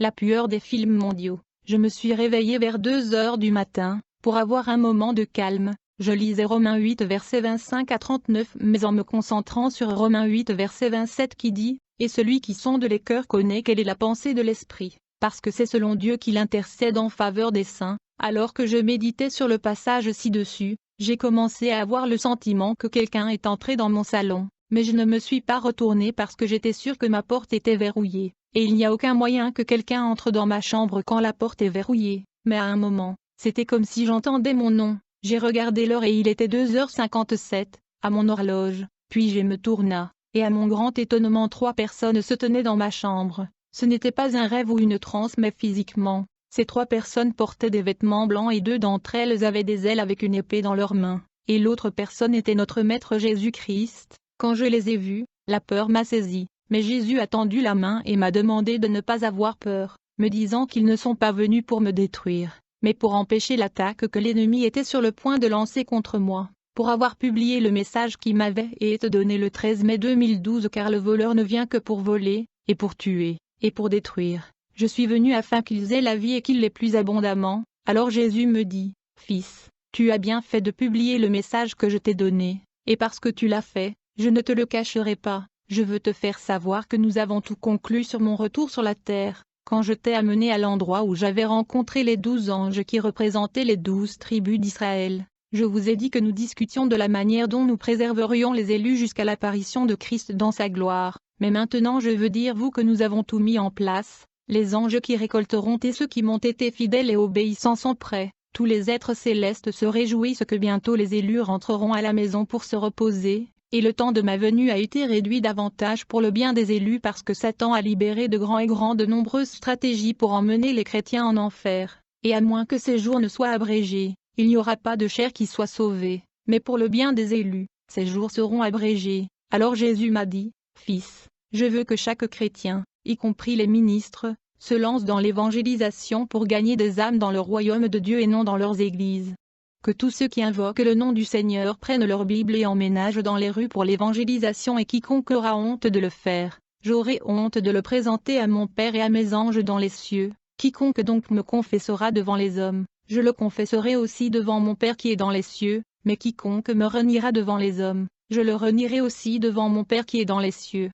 la pueur des films mondiaux. Je me suis réveillé vers 2 heures du matin, pour avoir un moment de calme. Je lisais Romains 8 versets 25 à 39 mais en me concentrant sur Romains 8 verset 27 qui dit « Et celui qui sonde les cœurs connaît quelle est la pensée de l'Esprit, parce que c'est selon Dieu qu'il intercède en faveur des saints. » Alors que je méditais sur le passage ci-dessus, j'ai commencé à avoir le sentiment que quelqu'un est entré dans mon salon, mais je ne me suis pas retournée parce que j'étais sûre que ma porte était verrouillée, et il n'y a aucun moyen que quelqu'un entre dans ma chambre quand la porte est verrouillée. Mais à un moment, c'était comme si j'entendais mon nom. J'ai regardé l'heure et il était 2h57, à mon horloge, puis je me tourna, et à mon grand étonnement 3 personnes se tenaient dans ma chambre. Ce n'était pas un rêve ou une transe mais physiquement. Ces 3 personnes portaient des vêtements blancs et 2 d'entre elles avaient des ailes avec une épée dans leurs mains, et l'autre personne était notre Maître Jésus-Christ. Quand je les ai vus, la peur m'a saisi, mais Jésus a tendu la main et m'a demandé de ne pas avoir peur, me disant qu'ils ne sont pas venus pour me détruire, mais pour empêcher l'attaque que l'ennemi était sur le point de lancer contre moi, pour avoir publié le message qui m'avait été donné le 13 mai 2012 car le voleur ne vient que pour voler, et pour tuer, et pour détruire. Je suis venu afin qu'ils aient la vie et qu'ils l'aient plus abondamment. Alors Jésus me dit, « Fils, tu as bien fait de publier le message que je t'ai donné, et parce que tu l'as fait, je ne te le cacherai pas, je veux te faire savoir que nous avons tout conclu sur mon retour sur la terre. Quand je t'ai amené à l'endroit où j'avais rencontré les 12 anges qui représentaient les 12 tribus d'Israël, je vous ai dit que nous discutions de la manière dont nous préserverions les élus jusqu'à l'apparition de Christ dans sa gloire. Mais maintenant je veux dire vous que nous avons tout mis en place. Les anges qui récolteront et ceux qui m'ont été fidèles et obéissants sont prêts. Tous les êtres célestes se réjouissent que bientôt les élus rentreront à la maison pour se reposer, et le temps de ma venue a été réduit davantage pour le bien des élus parce que Satan a libéré de nombreuses stratégies pour emmener les chrétiens en enfer, et à moins que ces jours ne soient abrégés, il n'y aura pas de chair qui soit sauvée, mais pour le bien des élus, ces jours seront abrégés. Alors Jésus m'a dit, « Fils, je veux que chaque chrétien, y compris les ministres, se lancent dans l'évangélisation pour gagner des âmes dans le royaume de Dieu et non dans leurs églises. Que tous ceux qui invoquent le nom du Seigneur prennent leur Bible et emménagent dans les rues pour l'évangélisation et quiconque aura honte de le faire, j'aurai honte de le présenter à mon Père et à mes anges dans les cieux. Quiconque donc me confessera devant les hommes, je le confesserai aussi devant mon Père qui est dans les cieux, mais quiconque me reniera devant les hommes, je le renierai aussi devant mon Père qui est dans les cieux.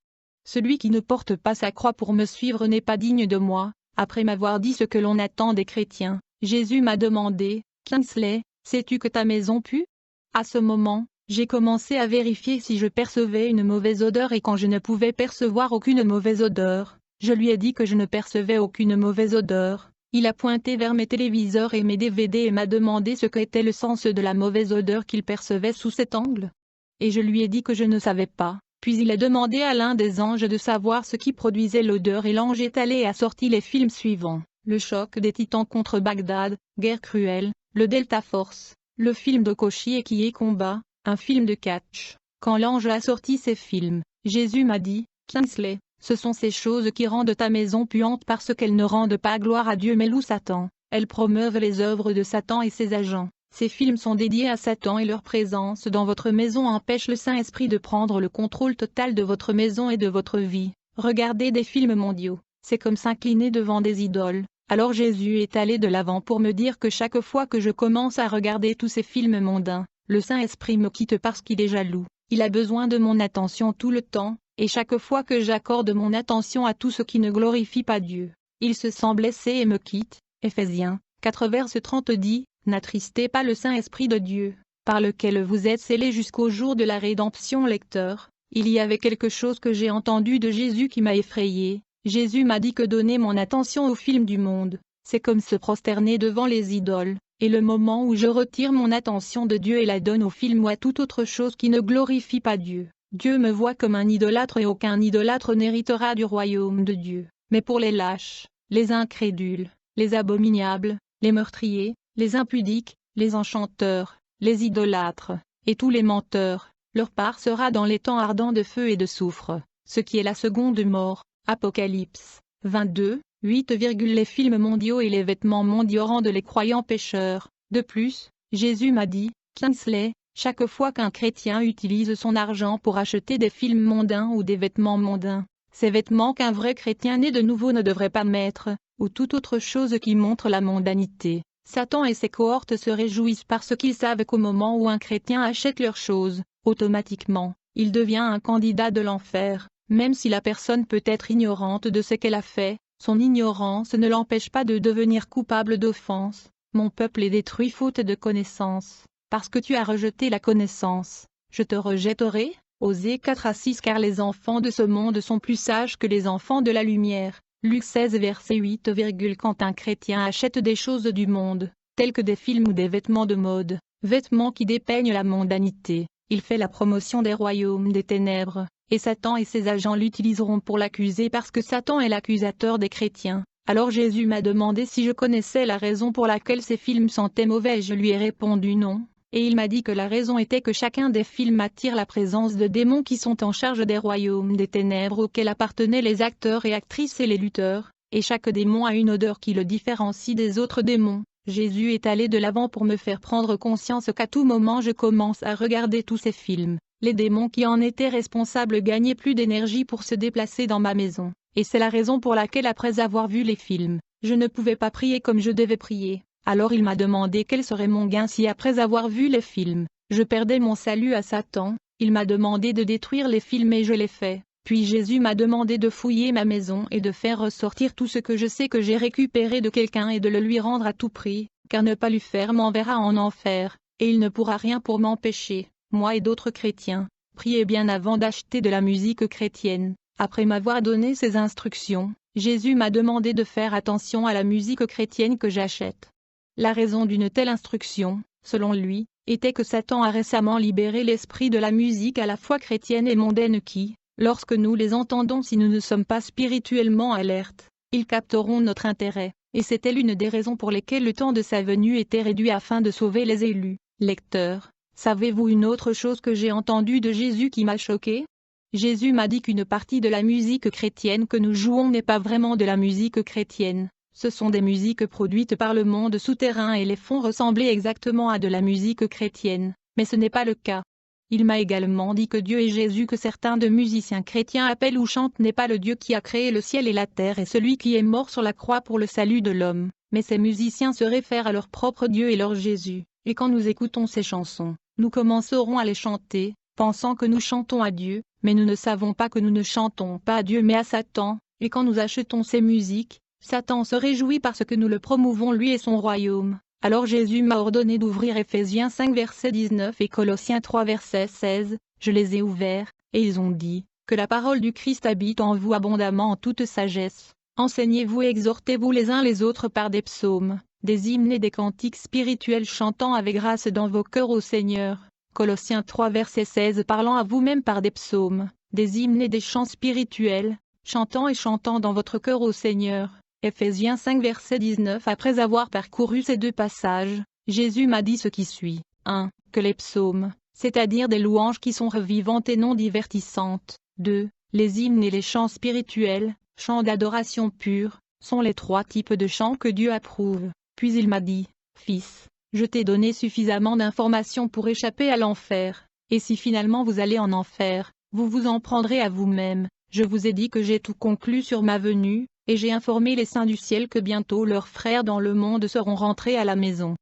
Celui qui ne porte pas sa croix pour me suivre n'est pas digne de moi. » Après m'avoir dit ce que l'on attend des chrétiens, Jésus m'a demandé, « Kingsley, sais-tu que ta maison pue ?» À ce moment, j'ai commencé à vérifier si je percevais une mauvaise odeur et quand je ne pouvais percevoir aucune mauvaise odeur, je lui ai dit que je ne percevais aucune mauvaise odeur. Il a pointé vers mes téléviseurs et mes DVD et m'a demandé ce qu'était le sens de la mauvaise odeur qu'il percevait sous cet angle. Et je lui ai dit que je ne savais pas. Puis il a demandé à l'un des anges de savoir ce qui produisait l'odeur et l'ange est allé et a sorti les films suivants. Le choc des titans contre Bagdad, Guerre cruelle, le Delta Force, le film de Kochi et qui est combat, un film de catch. Quand l'ange a sorti ces films, Jésus m'a dit, « Kingsley, ce sont ces choses qui rendent ta maison puante parce qu'elles ne rendent pas gloire à Dieu mais louent Satan. Elles promeuvent les œuvres de Satan et ses agents. Ces films sont dédiés à Satan et leur présence dans votre maison empêche le Saint-Esprit de prendre le contrôle total de votre maison et de votre vie. Regardez des films mondiaux, c'est comme s'incliner devant des idoles. » Alors Jésus est allé de l'avant pour me dire que chaque fois que je commence à regarder tous ces films mondains, le Saint-Esprit me quitte parce qu'il est jaloux. Il a besoin de mon attention tout le temps, et chaque fois que j'accorde mon attention à tout ce qui ne glorifie pas Dieu, il se sent blessé et me quitte. Éphésiens 4 verset 30 dit, « N'attristez pas le Saint-Esprit de Dieu, par lequel vous êtes scellés jusqu'au jour de la rédemption. » Lecteur, il y avait quelque chose que j'ai entendu de Jésus qui m'a effrayé. Jésus m'a dit que donner mon attention aux films du monde, c'est comme se prosterner devant les idoles, et le moment où je retire mon attention de Dieu et la donne aux films ou à toute autre chose qui ne glorifie pas Dieu, Dieu me voit comme un idolâtre et aucun idolâtre n'héritera du royaume de Dieu. Mais pour les lâches, les incrédules, les abominables, les meurtriers, les impudiques, les enchanteurs, les idolâtres, et tous les menteurs, leur part sera dans les temps ardents de feu et de soufre, ce qui est la seconde mort. Apocalypse 22, 8. Les films mondiaux et les vêtements mondiaux rendent les croyants pécheurs. De plus, Jésus m'a dit, « Kingsley, chaque fois qu'un chrétien utilise son argent pour acheter des films mondains ou des vêtements mondains, ces vêtements qu'un vrai chrétien né de nouveau ne devrait pas mettre, ou toute autre chose qui montre la mondanité. Satan et ses cohortes se réjouissent parce qu'ils savent qu'au moment où un chrétien achète leurs choses, automatiquement, il devient un candidat de l'enfer, même si la personne peut être ignorante de ce qu'elle a fait, son ignorance ne l'empêche pas de devenir coupable d'offense. Mon peuple est détruit faute de connaissance, parce que tu as rejeté la connaissance, je te rejetterai. Osée 4-6 Car les enfants de ce monde sont plus sages que les enfants de la lumière. Luc 16 verset 8. Quand un chrétien achète des choses du monde, tels que des films ou des vêtements de mode, vêtements qui dépeignent la mondanité, il fait la promotion des royaumes des ténèbres, et Satan et ses agents l'utiliseront pour l'accuser parce que Satan est l'accusateur des chrétiens. Alors Jésus m'a demandé si je connaissais la raison pour laquelle ces films sentaient mauvais. Je lui ai répondu non. Et il m'a dit que la raison était que chacun des films attire la présence de démons qui sont en charge des royaumes des ténèbres auxquels appartenaient les acteurs et actrices et les lutteurs, et chaque démon a une odeur qui le différencie des autres démons. Jésus est allé de l'avant pour me faire prendre conscience qu'à tout moment je commence à regarder tous ces films. Les démons qui en étaient responsables gagnaient plus d'énergie pour se déplacer dans ma maison, et c'est la raison pour laquelle après avoir vu les films, je ne pouvais pas prier comme je devais prier. Alors il m'a demandé quel serait mon gain si après avoir vu les films, je perdais mon salut à Satan. Il m'a demandé de détruire les films et je l'ai fait. Puis Jésus m'a demandé de fouiller ma maison et de faire ressortir tout ce que je sais que j'ai récupéré de quelqu'un et de le lui rendre à tout prix, car ne pas lui faire m'enverra en enfer, et il ne pourra rien pour m'empêcher, moi et d'autres chrétiens. Priez bien avant d'acheter de la musique chrétienne. Après m'avoir donné ces instructions, Jésus m'a demandé de faire attention à la musique chrétienne que j'achète. La raison d'une telle instruction, selon lui, était que Satan a récemment libéré l'esprit de la musique à la fois chrétienne et mondaine qui, lorsque nous les entendons si nous ne sommes pas spirituellement alertes, ils capteront notre intérêt, et c'était l'une des raisons pour lesquelles le temps de sa venue était réduit afin de sauver les élus. Lecteurs, savez-vous une autre chose que j'ai entendue de Jésus qui m'a choqué? Jésus m'a dit qu'une partie de la musique chrétienne que nous jouons n'est pas vraiment de la musique chrétienne. Ce sont des musiques produites par le monde souterrain et les font ressembler exactement à de la musique chrétienne, mais ce n'est pas le cas. Il m'a également dit que Dieu et Jésus que certains de musiciens chrétiens appellent ou chantent n'est pas le Dieu qui a créé le ciel et la terre et celui qui est mort sur la croix pour le salut de l'homme, mais ces musiciens se réfèrent à leur propre Dieu et leur Jésus, et quand nous écoutons ces chansons, nous commencerons à les chanter, pensant que nous chantons à Dieu, mais nous ne savons pas que nous ne chantons pas à Dieu mais à Satan, et quand nous achetons ces musiques, Satan se réjouit parce que nous le promouvons lui et son royaume. Alors Jésus m'a ordonné d'ouvrir Éphésiens 5 verset 19 et Colossiens 3 verset 16, je les ai ouverts, et ils ont dit, que la parole du Christ habite en vous abondamment en toute sagesse. Enseignez-vous et exhortez-vous les uns les autres par des psaumes, des hymnes et des cantiques spirituels chantant avec grâce dans vos cœurs au Seigneur. Colossiens 3 verset 16 Parlant à vous-même par des psaumes, des hymnes et des chants spirituels, chantant et chantant dans votre cœur au Seigneur. Éphésiens 5 verset 19 Après avoir parcouru ces deux passages, Jésus m'a dit ce qui suit. 1. Que les psaumes, c'est-à-dire des louanges qui sont revivantes et non divertissantes. 2. Les hymnes et les chants spirituels, chants d'adoration pure, sont les trois types de chants que Dieu approuve. Puis il m'a dit, Fils, je t'ai donné suffisamment d'informations pour échapper à l'enfer, et si finalement vous allez en enfer, vous vous en prendrez à vous-même. Je vous ai dit que j'ai tout conclu sur ma venue, et j'ai informé les saints du ciel que bientôt leurs frères dans le monde seront rentrés à la maison.